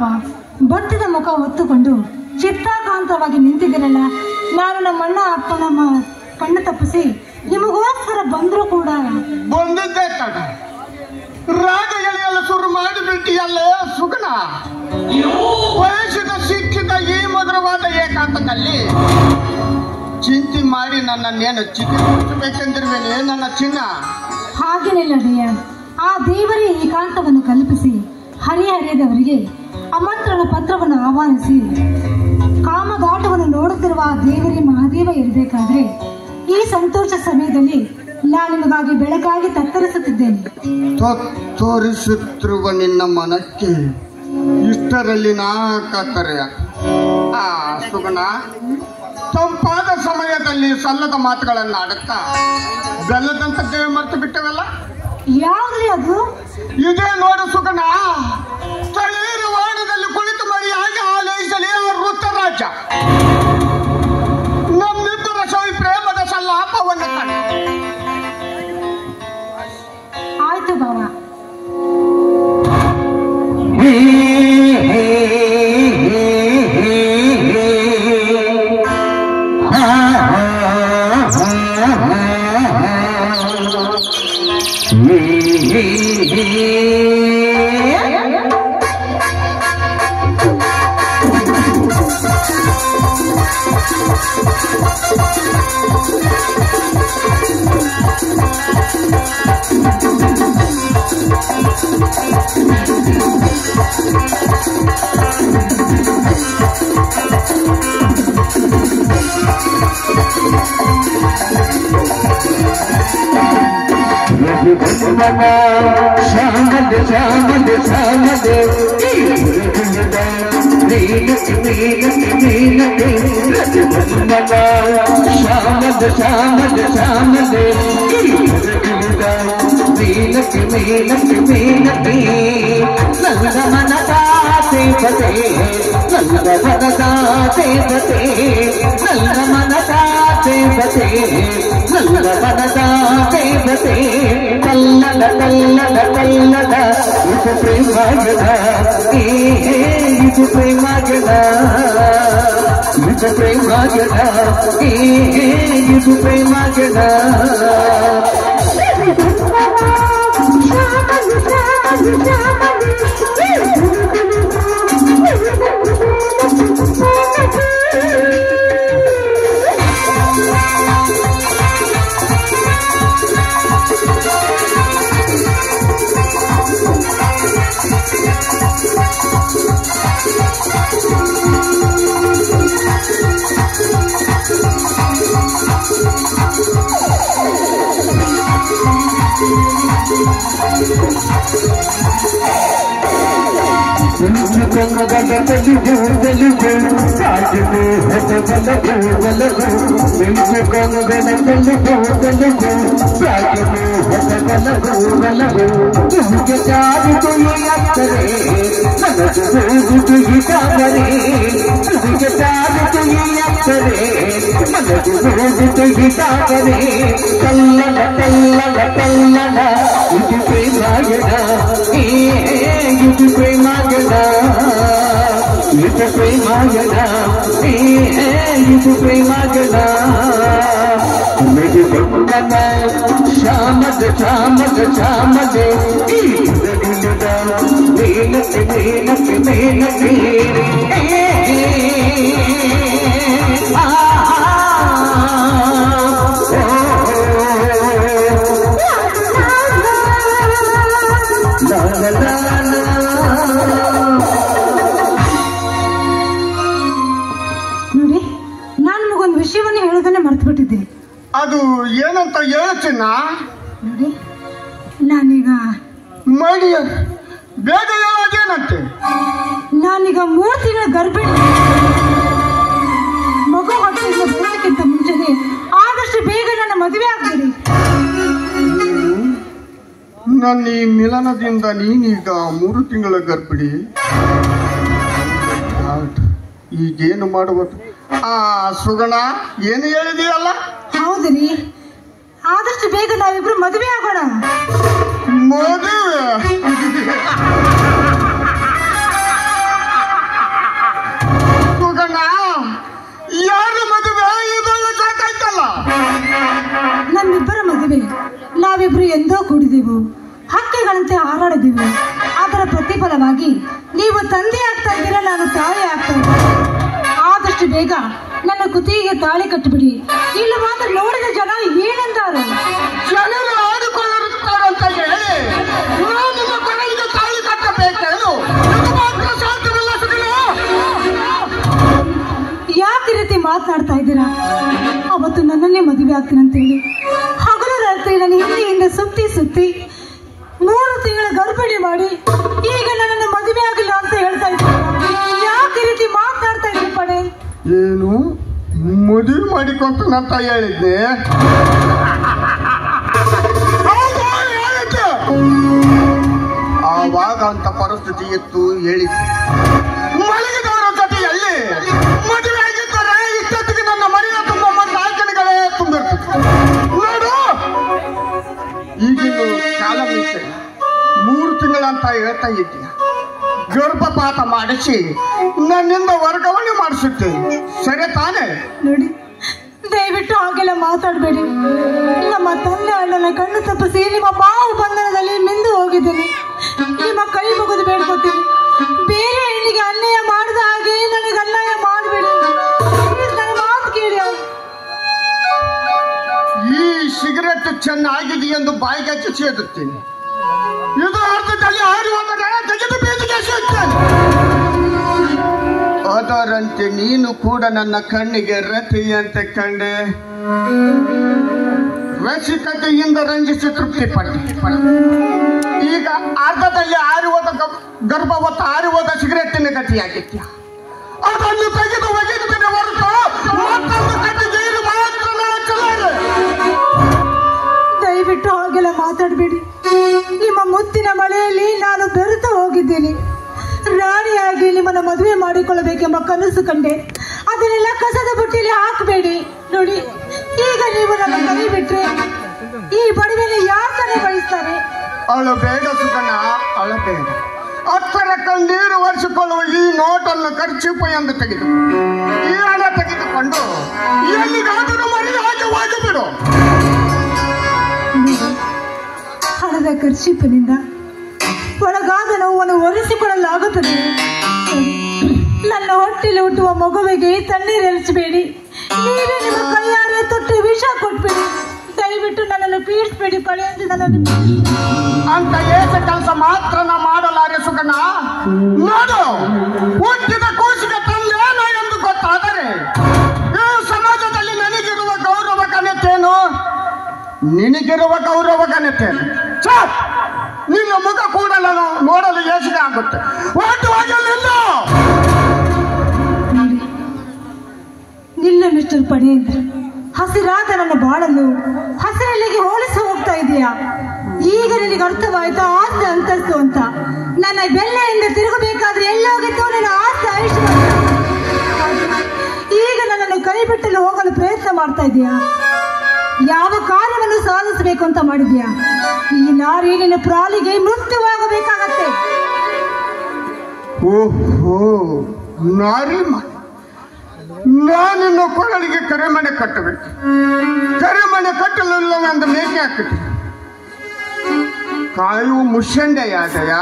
ಬಾವ, ಬತ್ತಿದ ಮುಖ ಹೊತ್ತುಕೊಂಡು ಚಿತ್ತಾಕಾಂತವಾಗಿ ನಿಂತಿದ್ದೀರಲ್ಲ. ನಾನು ನಮ್ಮ ಅಣ್ಣ ಅಪ್ಪನ ಕಣ್ಣು ತಪ್ಪಿಸಿ ನಿಮಗೋಸ್ಕರ ಬಂದರೂ ಕೂಡ ಬಂದದ್ದೇ ತಡ ರಾಗಗಳೆಲ್ಲ ಶುರು ಮಾಡಿಬಿಟ್ಟಿಯಲ್ಲೇ ಸುಗುಣ. ವಯಸ್ಸಿನ ಶಿಕ್ಷಿತ ಈ ಮಧುರವಾದ ಏಕಾಂತದಲ್ಲಿ ಚಿಂತೆ ಮಾಡಿ ನನ್ನನ್ನೇನು ಚಿಕ್ಕಬೇಕೆಂದಿರುವೇನೆ ನನ್ನ ಚಿನ್ನ. ಹಾಗೇನಿಲ್ಲದೆಯ ಆ ದೇವರೇ ಏಕಾಂತವನ್ನು ಕಲ್ಪಿಸಿ ಹರಿಹರಿಯದವರಿಗೆ ಆಮಂತ್ರಣ ಪತ್ರವನ್ನು ಆಹ್ವಾನಿಸಿ ಕಾಮದಾಟವನ್ನು ನೋಡುತ್ತಿರುವ ಆ ದೇವರೇ ಮಹಾದೇವ ಇರಬೇಕಾದ್ರೆ ಈ ಸಂತೋಷ ಸಮಯದಲ್ಲಿ ನಾನು ನಿಮಗಾಗಿ ಬೆಳಕಾಗಿ ತತ್ತರಿಸುತ್ತಿದ್ದೇನೆ. ತೋರಿಸುತ್ತಿರುವ ನಿನ್ನ ಮನಕ್ಕೆ ಇಷ್ಟರಲ್ಲಿ ನಾ ಕಾತರೆ ಸುಗುಣ. ತಂಪಾದ ಸಮಯದಲ್ಲಿ ಸಲ್ಲದ ಮಾತುಗಳನ್ನು ಆಡುತ್ತಾ ಬೆಲ್ಲದಂತದ್ದೇ ಮರೆತು ಬಿಟ್ಟವಲ್ಲ. ಯಾವ್ದ್ರಿ ಅದು? ಇದೇ ನೋಡು ಸುಗುಣ, ಸ್ಥಳೀಯ ವಾಣದಲ್ಲಿ ಕುಳಿತು ಮರಿಯಾಗಿ ಆಲೈಸಲಿ ಋತರಾಜ ನಮ್ಮಿಬ್ಬರ ಸವಿ ಪ್ರೇಮದ ಸಲ್ಲಾಪವನ್ನು ಕಂಡು. ಆಯ್ತು ಬಾವ. ಶಾಮದ ಶಾಮದ ಶಾಮದ ಶಾಮದ ಶಾಮದ ಶಾಮದ ಮೇಲಕ್ಕೆ ಮೇಲಕ್ಕೆ ಮೇಲಕ್ಕೆ ನನ್ನ ಮನದಾಸೆ ಬತೆ ನನ್ನ ಮನದಾಸೆ ಬತೆ ನನ್ನ ಮನದಾಸೆ ಬತೆ ನನ್ನ ಮನದಾಸೆ ಬತೆ ಕಲ್ಲದ ಕಲ್ಲದ ಕಲ್ಲದ ಇದು ಪ್ರೇಮಗದ ಇದು ಪ್ರೇಮಗದ ಇದು ಪ್ರೇಮಗದ ಇದು ಪ್ರೇಮಗದ ಶಾಮದ ಶಾಮದ ಶಾಮದ ಮೇಲಕ್ಕೆ ಮೇಲಕ್ಕೆ ಮೇಲಕ್ಕೆ ನೋಡಿ, ನಾನು ನಿಮಗೊಂದು ವಿಷಯವನ್ನು ಹೇಳೋದನ್ನೇ ಮರ್ತು ಬಿಟ್ಟಿದ್ದೆ. ಅದು ಏನಂತ ಹೇಳ್ತೀನ ನೋಡಿ, ನಾನೀಗ ಮಡಿಯ ಬೇಗ ಹೇಳೋದೇನಂತೆ. ನಾನೀಗ 3 ತಿಂಗಳ ಗರ್ಭಿಣಿ. ಮಗು ಹೊಟ್ಟೆಯಿಂದ ಬರೋದಕ್ಕಿಂತ ಮುಂಚೆನೆ ಆದಷ್ಟು ಬೇಗ ನನ್ನ ಮದುವೆ ಆಗ್ಬೇಡಿ. ನನ್ನ ಈ ಮಿಲನದಿಂದ ನೀನೀಗ 3 ತಿಂಗಳ ಗರ್ಭಿಣಿ. ಈಗೇನು ಮಾಡುವುದು? ಸುಗಣ, ಏನು ಹೇಳಿದೀಯಲ್ಲ? ಹೌದ್ರಿ, ಆದಷ್ಟು ಬೇಗ ನಾವಿಬ್ರು ಮದುವೆ ಆಗೋಣ. ಮದುವೆ? ನಾವಿಬ್ರು ಎಂದೋ ಕೂಡಿದೆವು, ಹಕ್ಕಿಗಳಂತೆ ಹಾರಾಡಿದೆವು. ಅದರ ಪ್ರತಿಫಲವಾಗಿ ನೀವು ತಂದೆ ಆಗ್ತಾ ಇದ್ದೀರಾ, ನಾನು ತಾಯಿ ಆಗ್ತಾ ಇದ್ದೀನಿ. ಆದಷ್ಟು ಬೇಗ ನನ್ನ ಕುತ್ತಿಗೆ ತಾಳಿ ಕಟ್ಟಿಬಿಡಿ, ಇಲ್ಲವಾದ್ರೆ ನೋಡಿದ ಜನ ಏನಂತಾರೆ? ಜನರು ಆಡಿಕೊಳ್ಳುತ್ತಾರಂತ ಹೇಳಿ ನಿಮ್ಮ ಕೊನೆಗೆ ತಾಳಿ ಕಟ್ಟಬೇಕೇನು? ಯಾಕೆ ರೀತಿ ಮಾತನಾಡ್ತಾ ಇದ್ದೀರಾ? ಅವತ್ತು ನನ್ನನ್ನೇ ಮದುವೆ ಆಗ್ತೀನಂತೇಳಿ ಹಗಲು ರಾತ್ರಿ ನನ್ನ ಹಿಂದೆಯಿಂದ ಸುತ್ತಿ 3 ತಿಂಗಳ ಗರ್ಭಿಣಿ ಮಾಡಿ ಈಗ ನನ್ನನ್ನು ಮದುವೆ ಆಗಿಲ್ಲ ಅಂತ ಹೇಳ್ತಾ ಇದ್ದೀನಿ. ಯಾಕೆ ರೀತಿ ಮಾತನಾಡ್ತಾ ಇದ್ದೀನಿ ಪಡೆ? ಏನು ಮದುವೆ ಮಾಡಿಕೊಂತನಂತ ಹೇಳಿದ್ದೆ? ಆವಾಗ ಅಂತ ಪರಿಸ್ಥಿತಿ ಇತ್ತು ಹೇಳಿದ್ದೆ. ಮಲಗಿದವರ ಜೊತೆಯಲ್ಲಿ ಮದುವೆ ಆಗಿದ್ದರೆ ಇಷ್ಟೊತ್ತಿಗೆ ನನ್ನ ಮನೆಯ ತುಂಬ ನಾಲ್ಕನೆಗಳೇ ತುಂಬಿರ್ತದೆ. ನೋಡು, ಈಗಿನ ಕಾಲ ಮೀಸೆ 3 ತಿಂಗಳಂತ ಹೇಳ್ತಾ ಇದ್ದೀಯ. ಗರ್ಭಪಾತ ಮಾಡಿಸಿ ನನ್ನಿಂದ ವರ್ಗಾವಣೆ ಮಾಡಿಸುತ್ತೇನೆ, ಸರಿ ತಾನೇ? ನೋಡಿ, ದಯವಿಟ್ಟು ಹಾಗೆಲ್ಲ ಮಾತಾಡಬೇಡಿ. ನಮ್ಮ ತಂದೆ ಅಣ್ಣನ ಕಣ್ಣು ತಪ್ಪಿಸಿ ನಿಮ್ಮ ಮಾವು ಬಂಧನದಲ್ಲಿ ಮಿಂದು ಹೋಗಿದ್ದೀನಿ. ನಿಮ್ಮ ಕೈ ಮುಗಿದು ಬೇಡ್ಕೊತೀನಿ, ಬೇರೆ ಹೆಣ್ಣಿಗೆ ಅನ್ಯಾಯ ಮಾಡಿದ ಹಾಗೆ ನನಗೆ ಅನ್ಯಾಯ ಮಾಡಬೇಡಿ. ನನ್ನ ಮಾತು ಕೇಳಿ. ಈ ಸಿಗರೆಟ್ ಚೆನ್ನಾಗಿದೆ ಎಂದು ಬಾಯಿಗೆ ಹಚ್ಚಿ ಸೇದುತ್ತೇನೆ. ಇದು ಅರ್ಥದಲ್ಲಿ ಆಡಿ ಹೋದರೆ ತೆಗೆದು ಬೀದಿಗೆ ಸಿಗ್ತೇನೆ. ಅದರಂತೆ ನೀನು ಕೂಡ ನನ್ನ ಕಣ್ಣಿಗೆ ರತಿಯಂತೆ ಕಂಡೆ, ರಸಿಕತೆಯಿಂದ ರಂಜಿಸಿ ತೃಪ್ತಿ ಪಟ್ಟೆ. ಈಗ ಅರ್ಧದಲ್ಲಿ ಆರಿ ಹೋದ ಗರ್ಭವತ್ತ ಆರಿ ಹೋದ ಸಿಗರೆಟ್ಟಿನ ಗತಿಯಾಗಿತ್ಯ. ಅದನ್ನು ತೆಗೆದು ಒಗೆಯುತ್ತೇನೆ ಹೊರತು ಮತ್ತೊಂದು ಕಟ್ಟಿಗೆ ಇದು ಮಾತ್ರ ಚಲಾರೆ. ದಯವಿಟ್ಟು ಹಾಗೆಲ್ಲ ಮಾತಾಡಬೇಡಿ. ನಿಮ್ಮ ಮುತ್ತಿನ ಮಳೆಯಲ್ಲಿ ನಾನು ಬೆರೆತು ಹೋಗಿದ್ದೇನೆ. ರಾಣಿಯಾಗಿ ನಿಮ್ಮನ್ನು ಮದುವೆ ಮಾಡಿಕೊಳ್ಳಬೇಕೆಂಬ ಕನಸು ಕಂಡೆ. ಅದನ್ನೆಲ್ಲ ಕಸದ ಬುಟ್ಟಿಯಲ್ಲಿ ಹಾಕಬೇಡಿ. ನೋಡಿ, ಈಗ ನೀವು ನನ್ನ ಕೈ ಬಿಟ್ರೆ ಈ ಬಡವೆಯನ್ನು ಯಾರು ತಾನೇ ಬಯಸ್ತಾರೆ? ಅಳಬೇಡ ಸುಗಣ, ಅಳಬೇಡ. ಹತ್ತರ ಕಣ್ಣೀರು ಒರೆಸಿಕೊಳ್ಳುವ ಈ ನೋಟನ್ನು ಖರ್ಚಿಪ ಎಂದು ತೆಗೆದು ಈ ಹಣ ತೆಗೆದುಕೊಂಡು ಎಲ್ಲಿಗಾದರೂ ಮರೆಯಾಗಿ ಹೋಗಿಬಿಡು. ಹಣದ ಖರ್ಚಿಪಿನಿಂದ ಒಳಗಾದ ನೋವನ್ನು ಒರೆಸಿಕೊಳ್ಳಲಾಗುತ್ತದೆ. ನನ್ನ ಹೊಟ್ಟೆಲಿ ಹುಟ್ಟುವ ಮಗುವಿಗೆ ತಣ್ಣೀರೆರಿಸಬೇಡಿ. ನೀವೇ ನಿಮ್ಮ ಕೈಯಾರೆ ತೊಟ್ಟು ವಿಷ ಕೊಟ್ಬೇಡಿ. ದಯವಿಟ್ಟು ನನ್ನನ್ನು ಪೀಡಿಸಬೇಡಿ. ಪಡೆಯಂತೆ ನನ್ನನ್ನು ಅಂತ ಏಸ ಕೆಲಸ ಮಾತ್ರ ನಾ ಮಾಡಲಾರೆ ಸುಗಣ. ನೋಡು, ಹುಟ್ಟಿದ ಕೂಸಿಗೆ ತಂದೇನೋ ಎಂದು ಗೊತ್ತಾದರೆ ಈ ಸಮಾಜದಲ್ಲಿ ನನಗಿರುವ ಗೌರವ ಘನತೆಯನ್ನು ನಿನಗಿರುವ ಗೌರವ ಘನತೆಯನ್ನು ನಿನ್ನ ಮುಖ ಕೂಡ ನೋಡಲು ಏಸಿಗೆ ಆಗುತ್ತೆ. ನಿಲ್ಲ ಮಿಸ್ಟರ್ ಪಡೇಂದ್ರ, ಹಸಿರಾದ ನನ್ನ ಬಾಳನ್ನು ಹಸಿರಲ್ಲಿಗೆ ಹೋಲಿಸಿ ಹೋಗ್ತಾ ಇದೆಯಾ? ಈಗ ನಿನಗೆ ಅರ್ಥವಾಯ್ತಾ ಆಸ್ತಿ ಅಂತಸ್ತು ಅಂತ? ನನ್ನ ಬೆಲ್ಲೆಯಿಂದ ತಿರುಗಬೇಕಾದ್ರೆ ಎಲ್ಲೋಗಿತ್ತು ನನ್ನ ಆಸ್ತಿ ಐಶ್ವರ್ಯ? ಈಗ ನನ್ನನ್ನು ಕೈ ಬಿಟ್ಟಲು ಹೋಗಲು ಪ್ರಯತ್ನ ಮಾಡ್ತಾ ಇದೆಯಾ? ಯಾವ ಕಾರ್ಯವನ್ನು ಸಾಧಿಸಬೇಕು ಅಂತ ಮಾಡಿದ್ಯಾ? ಈ ನಾರಿ ನಿನ್ನ ಪ್ರಾಲಿಗೆ ಮೃತ್ಯುವಾಗಬೇಕಾಗತ್ತೆ. ಓಹೋ, ನಾರಿ ನಾನಿನ್ನು ಕೊರಳಿಗೆ ಕರೆಮಣೆ ಕಟ್ಟಬೇಕು. ಕರೆಮಣೆ ಕಟ್ಟಲಿಲ್ಲ ಎಂದು ಮೇಕೆ ಹಾಕಿದೆ. ಕಾಯುವ ಮುಷಂಡೆಯಾದಯ.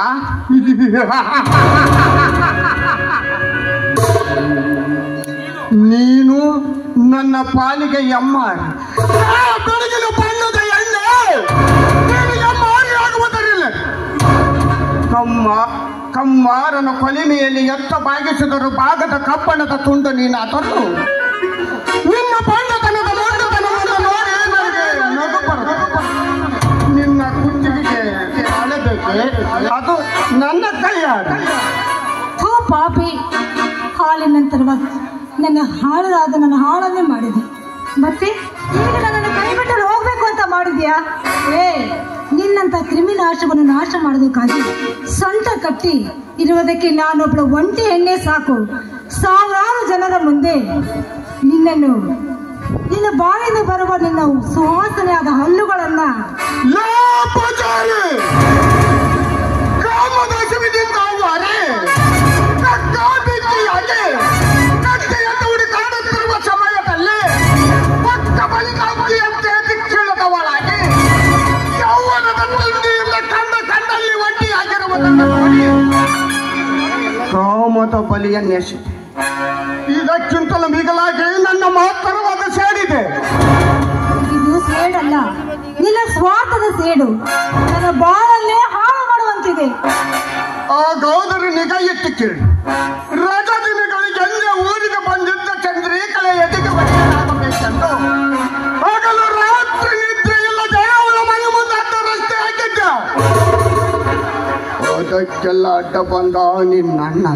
ನೀನು ನನ್ನ ಪಾಲಿಗೆ ಎಮ್ಮಾರಿ, ಬೆಳಗಿನ ಬಣ್ಣದ ಎಣ್ಣೆ ಎಮ್ಮಾರಿ ಆಗುವುದರಿಲ್ಲ. ಕಮ್ಮಾರನ ಕೊಲಿಮೆಯಲ್ಲಿ ಎತ್ತ ಬಾಗಿಸಿದರು ಭಾಗದ ಕಬ್ಬಣದ ತುಂಡು ನೀನಾದರೂ ನಿನ್ನ ಬಣ್ಣತನದ ಮೊಂಡತನವನ್ನು ನೋಡಿ ನನಗೆ ನಗು ಬರುತ್ತೆ. ನಿನ್ನ ಕುತ್ತಿಗೆ ಅಳಬೇಕೆ? ಅದು ನನ್ನ ಕೈಯಾಡ. ಥೂ ಪಾಪಿ, ಹಾಲಿನ ನಂತರವಾಗಿ ನನ್ನ ಹಾಳನ್ನೇ ಮಾಡಿದೆ. ಮತ್ತೆ ಈಗ ನನ್ನನ್ನು ಕೈ ಬಿಟ್ಟಲು ಹೋಗ್ಬೇಕು ಅಂತ ಮಾಡಿದ್ಯಾ? ನಿನ್ನಂತ ಕ್ರಿಮಿನಾಶವನ್ನು ನಾಶ ಮಾಡೋದಕ್ಕಾಗಿ ಸೊಂಟ ಕಟ್ಟಿ ಇರುವುದಕ್ಕೆ ನಾನೊಬ್ಬಳು ಒಂಟಿ ಎಣ್ಣೆ ಸಾಕು. ಸಾವಿರಾರು ಜನರ ಮುಂದೆ ನಿನ್ನ ಬಾಯಿಂದ ಬರುವ ನಿನ್ನ ಸುವಾಸನೆಯಾದ ಹಲ್ಲುಗಳನ್ನ ಸಮಯದಲ್ಲಿ ಕಾಮದ ಬಲಿಯನ್ನೆಸೆದೆ. ಇದಕ್ಕಿಂತಲೂ ಮಿಗಿಲಾಗಿ ನನ್ನ ಮಹತ್ತರವಾದ ಸೇಡಿದೆ. ಇದು ಸೇಡಲ್ಲ, ನಿನ್ನ ಸ್ವಾರ್ಥದ ಸೇಡು. ನನ್ನ ಬಾಳಲ್ಲೇ ಹಾಳು ಮಾಡುವಂತಿದೆ. ಆ ಗೌದರಿ ನಿಗಾ ಇಟ್ಟು ಕೇಳಿ. ರಜಾ ದಿನಗಳಿಗೆ ಎಲ್ಲೇ ಊರಿಗೆ ಬಂದಿದ್ದ ಚಂದ್ರೀಕಳೆ ಎದೆಗೆ ಬರೆಯಲಾಗಬೇಕೆಂದು ಹಗಲು ರಾತ್ರಿ ನಿದ್ರೆ ಇಲ್ಲದೆ ಅವಳ ಮನೆ ಮುಂದೆ ಅಡ್ಡ ರಸ್ತೆ ಹಾಕಿದ್ದ. ಅದಕ್ಕೆಲ್ಲ ಅಡ್ಡ ಬಂದ ನಿನ್ನ ಅಣ್ಣ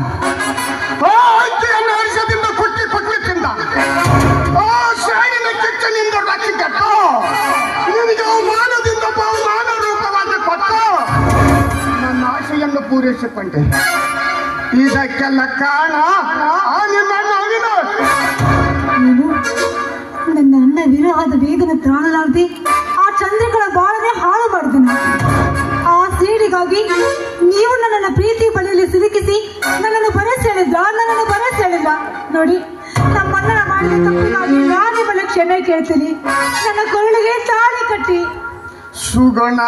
ಆ ಅಜ್ಜಿಯನ್ನು ಹರ್ಷದಿಂದ ಕುಟ್ಟಿ ತಿಂದ. ಆ ಶಾಯಿನ ಕಿಚ್ಚನಿಂದ ರಕ್ಷಿಕಟ್ಟು ನಿನಗೆ ಅವಮಾನದಿಂದ ಬಹುಮಾನ ರೂಪವಾಗಿ ಕೊಟ್ಟು ನನ್ನ ಆಶೆಯನ್ನು ಪೂರೈಸಿಕೊಂಡೆ. ಇದಕ್ಕೆಲ್ಲ ಕಾರಣ ನಿನ್ನ ಅಣ್ಣ ಅವಿನಾಶ್. ನೀನು ನನ್ನ ಅಣ್ಣ ವಿರಹದ ವೇದನೆ ತಾಳಲಾರದೆ ಆ ಚಂದ್ರಿಕಳ ಬಾಳನೆ ಹಾಳು ಮಾಡಿದನು. ಆ ಸೇಡಿಗಾಗಿ ನೀವು ನನ್ನನ್ನು ಪ್ರೀತಿ ಬಳಿಯಲ್ಲಿ ಸಿಲುಕಿಸಿ ನನ್ನನ್ನು ಬರೆಸೆಳೆದ ನೋಡಿ. ನಮ್ಮಣ್ಣನ ಮಾಡಿದ ತಪ್ಪಿಗಾಗಿ ನಾನು ಬಳಿ ಕ್ಷಮೆ ಕೇಳ್ತೀನಿ. ನನ್ನ ಕೊರಳಿಗೆ ತಾಳಿ ಕಟ್ಟಿ. ಸುಗುಣ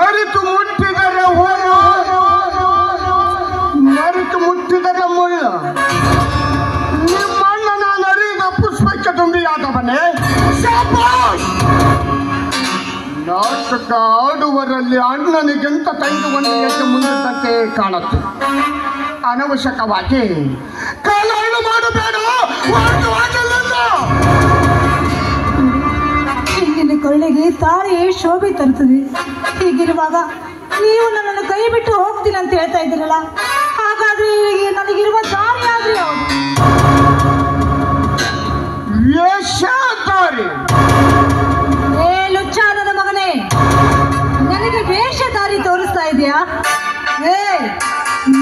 ಅರಿತು ಮುಟ್ಟಿದರೆ ಹೋರು, ಮರೆತು ಮುಟ್ಟಿದರೆ ಮುಳ್ಳು. ನಿಮ್ಮಣ್ಣ ನಾನು ಅರಿದ ಪುಷ್ಪಕ್ಕೆ ತುಂಬಿಯಾದವನೇ. ನಾಟಕ ಆಡುವರಲ್ಲಿ ಅಣ್ಣನಿಗಿಂತ ತಂಗಿ ಒಂದು ಹೆಜ್ಜೆ ಮುಂದಿದ್ದಂತೆ ಕಾಣುತ್ತೆ. ಅನವಶ್ಯಕವಾಗಿ ಕಾಲಹರಣ ಮಾಡಬೇಡ. ಹಿಂದಿನ ಕೊಳ್ಳೆಗೆ ತಾಳಿಯೇ ಶೋಭೆ ತರುತ್ತದೆ. ಹೀಗಿರುವಾಗ ನೀವು ನನ್ನನ್ನು ಕೈ ಬಿಟ್ಟು ಹೋಗ್ತೀನಿ ಅಂತ ಹೇಳ್ತಾ ಇದ್ದೀರಲ್ಲ, ಹಾಗಾದ್ರೆ ನನಗಿರುವ ದಾರಿ ಆದ್ರೆ ಯಾವುದು? ವೇಷಧಾರಿ. ಲುಚ್ಚಾನದ ಮಗನೇ, ನನಗೆ ವೇಷಧಾರಿ ತೋರಿಸ್ತಾ ಇದೆಯಾ?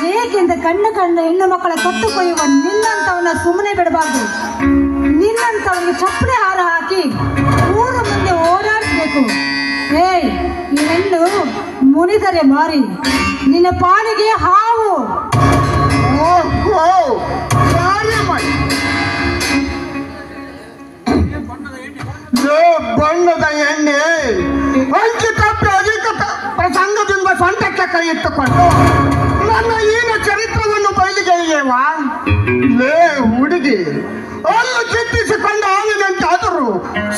ನೇಗಿಂದ ಕಣ್ಣ ಹೆಣ್ಣು ಮಕ್ಕಳ ಕತ್ತು ಕೊಯ್ಯುವ ನಿನ್ನಂತವನ್ನ ಸುಮ್ಮನೆ ಬಿಡಬಾರ್ದು. ನಿನ್ನಂತವನಿಗೆ ಚಪ್ಪಲಿ ಹಾರ ಹಾಕಿ ಊರ ಮುಂದೆ ಓಡಾಡಿಸ್ಬೇಕು. ಈ ಹೆಣ್ಣು ಮುನಿದರೆ ಮಾರಿ, ನಿನ್ನ ಪಾಲಿಗೆ ಹಾವು. ಬಣ್ಣದ ಎಣ್ಣೆ ಹಂಚಿ ತಪ್ಪಿ ಅಧಿಕ ಪ್ರಸಂಗದಿಂದ ಸೊಂಟಕ್ಕೆ ಕೈ ಇಟ್ಟುಕೊಂಡು ನನ್ನ ಈನ ಚರಿತ್ರವನ್ನು ಬಯಲಿಗೆಯ್ಯವಾ? ಲೇ ಹುಡುಗಿ, ಅಲ್ಲು ಚಿಟ್ಟಿಸಿಕೊಂಡು ಆವಿನಂತಾದರೂ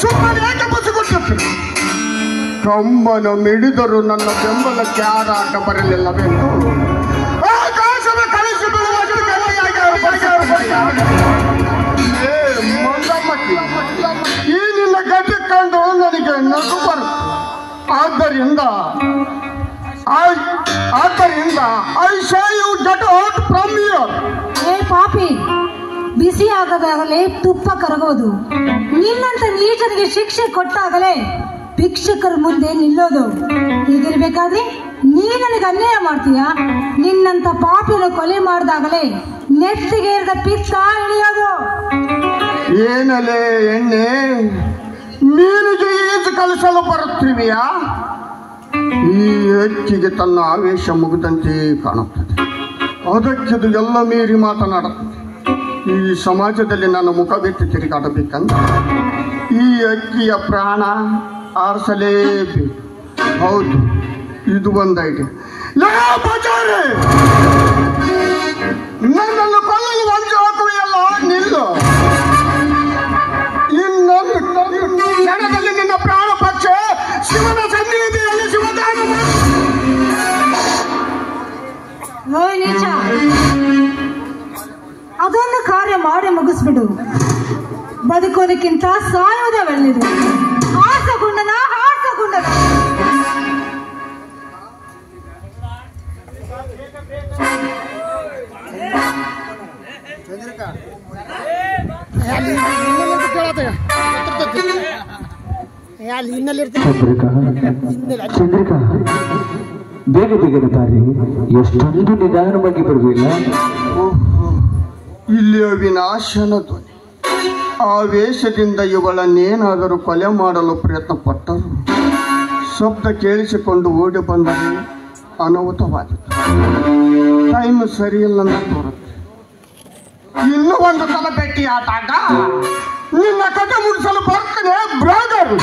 ಸುಮ್ಮನೆ ಏಕೆ ಬಸುಗುಟ್ಟುತ್ತೆ? ಕಂಬನ ಮಿಡಿದರು ನನ್ನ ಬೆಂಬಲಕ್ಕೆ ಆರಾಟ ಬರಲಿಲ್ಲವೆಂದು ಆಕಾಶದ ಕಳಿಸಿ ಬೀಳುವಷ್ಟು ಮಂದಮ್ಮಕ್ಕಿ, ಈ ನಿನ್ನ ಗತಿ ಕಂಡು ನನಗೆ ನಗು ಬರುತ್ತೆ. ಆದ್ದರಿಂದ I say you get out from here. ಪಾಪಿ, ಬಿಸಿ ಆಗದಾಗಲೇ ತುಪ್ಪ ಕರಗೋದು. ನಿನ್ನಂತ ನೀಚನಿಗೆ ಶಿಕ್ಷೆ ಕೊಟ್ಟಾಗಲೇ ಭಿಕ್ಷಕರ ಮುಂದೆ ನಿಲ್ಲೋದು. ಹೀಗಿರ್ಬೇಕಾದ್ರೆ ನೀ ನನಗೆ ಅನ್ಯಾಯ ಮಾಡ್ತೀಯಾ? ನಿನ್ನಂತ ಪಾಪಿಯನ್ನು ಕೊಲೆ ಮಾಡಿದಾಗಲೇ ನೆತ್ತಿಗೆ ಏರಿದ ಪಿತ್ತ ಇಳಿಯೋದು. ಏನಲೇ ಎಣ್ಣೆ, ನೀನಿಗೆ ಈಜು ಕಲಿಸಲು ಬರುತ್ತೀವಿಯಾ? ಈ ಹೆಚ್ಚಿಗೆ ತನ್ನ ಆವೇಶ ಮುಗಿದಂತೆ ಕಾಣುತ್ತದೆ. ಅದಕ್ಕಿದು ಎಲ್ಲ ಮೀರಿ ಮಾತನಾಡುತ್ತದೆ. ಈ ಸಮಾಜದಲ್ಲಿ ನನ್ನ ಮುಖ ಬಿಟ್ಟು ತಿರುಗಾಡಬೇಕಂದ್ರೆ ಈ ಅಕ್ಕಿಯ ಪ್ರಾಣ ಆರಿಸಲೇಬೇಕು. ಹೌದು, ಇದು ಒಂದು ಐಡಿಯಾ. ನನ್ನನ್ನು ಕೊಲ್ಲಲು ಒಂದು ಹಾಕುವೆಯಲ್ಲ, ನಿಲ್ಲು. ಇನ್ನೊಂದು ಕ್ಷಣದಲ್ಲಿ ನಿನ್ನ ಪ್ರಾಣ ಪಕ್ಷ ಶಿವನ ಸನ್ನಿಧಿಯಲ್ಲಿ ಶಿವದಾನ ನೀಚ, ಅದೊಂದು ಕಾರ್ಯ ಮಾಡಿ ಮುಗಿಸ್ಬಿಡು. ಬದುಕೋದಕ್ಕಿಂತ ಸಾಯೋದೇ ಒಳ್ಳೆಯದು. ಹಾಸಗುಂಡನ ಚಂದ್ರಿಕಾ, ಬೇಗ ಬೇಗ ಬಾರಿ. ಎಷ್ಟೊಂದು ನಿಧಾನವಾಗಿ ಬರುವುದಿಲ್ಲ. ಇಲ್ಲಿ ಅವಿನಾಶನ ಧ್ವನಿ. ಆವೇಶದಿಂದ ಇವಳನ್ನೇನಾದರೂ ಕೊಲೆ ಮಾಡಲು ಪ್ರಯತ್ನ ಪಟ್ಟರು. ಶಬ್ದ ಕೇಳಿಸಿಕೊಂಡು ಓಡಿ ಬಂದರೆ ಅನಾಹುತವಾಯಿತು. ಟೈಮ್ ಸರಿಯಿಲ್ಲ ತೋರುತ್ತೆ. ಇನ್ನೂ ಒಂದು ಸಲ ಭೇಟಿಯಾದಾಗ ನಿನ್ನ ಕತೆ ಮುಗಿಸಲು ಬರ್ತದೆ ಬ್ರದರ್.